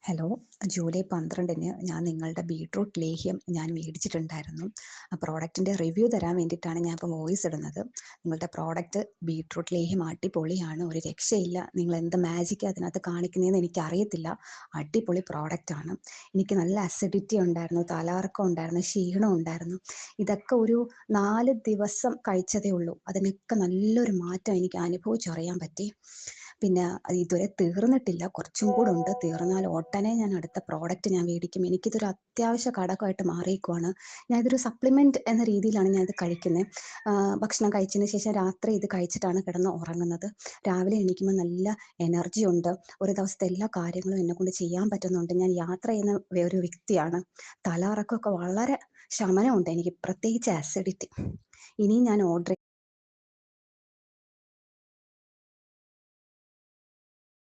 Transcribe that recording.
Hello, July 12-ന് ഞാൻ നിങ്ങളുടെ beetroot ലേഹ്യം ഞാൻ മേടിച്ചിട്ടുണ്ടായിരുന്നു. ആ പ്രോഡക്റ്റിൻ്റെ റിവ്യൂ തരാൻ വേണ്ടിയിട്ടാണ് ഞാൻ ഇപ്പോൾ വോയിസ് ഇടുന്നത്. നിങ്ങളുടെ പ്രോഡക്റ്റ് ബീട്രൂട്ട് ലേഹ്യം അടിപൊളിയാണ്, ഒരു രക്ഷയില്ല. നിങ്ങൾ എന്ത് മാജിക്കാ അതിനകത്ത് കാണിക്കുന്നതെന്ന് എനിക്കറിയത്തില്ല. അടിപൊളി പ്രോഡക്റ്റാണ്. എനിക്ക് നല്ല അസിഡിറ്റി ഉണ്ടായിരുന്നു, തലകറക്കം ഉണ്ടായിരുന്നു, ക്ഷീണം ഉണ്ടായിരുന്നു. ഇതൊക്കെ ഒരു 4 ദിവസം കഴിച്ചതേ ഉള്ളൂ. അതിനൊക്കെ നല്ലൊരു മാറ്റം എനിക്ക് അനുഭവിച്ചറിയാൻ പറ്റി. പിന്നെ അത് ഇതുവരെ തീർന്നിട്ടില്ല, കുറച്ചും കൂടെ ഉണ്ട്. തീർന്നാൽ ഉടനെ ഞാൻ അടുത്ത പ്രോഡക്റ്റ് ഞാൻ മേടിക്കും. എനിക്കിതൊരു അത്യാവശ്യ ഘടകമായിട്ട് മാറിയേക്കുവാണ്. ഞാൻ ഇതൊരു സപ്ലിമെന്റ് എന്ന രീതിയിലാണ് ഞാൻ ഇത് കഴിക്കുന്നത്. ഭക്ഷണം കഴിച്ചതിന് ശേഷം രാത്രി ഇത് കഴിച്ചിട്ടാണ് കിടന്ന് ഉറങ്ങുന്നത്. രാവിലെ എണീക്കുമ്പോൾ നല്ല എനർജി ഉണ്ട്. ഒരു ദിവസത്തെ എല്ലാ കാര്യങ്ങളും എന്നെക്കൊണ്ട് ചെയ്യാൻ പറ്റുന്നുണ്ട്. ഞാൻ യാത്ര ചെയ്യുന്ന ഒരു വ്യക്തിയാണ്. തലകറക്കമൊക്കെ വളരെ ശമനമുണ്ട് എനിക്ക്, പ്രത്യേകിച്ച് ആസിഡിറ്റി. ഇനിയും ഞാൻ ഓർഡർ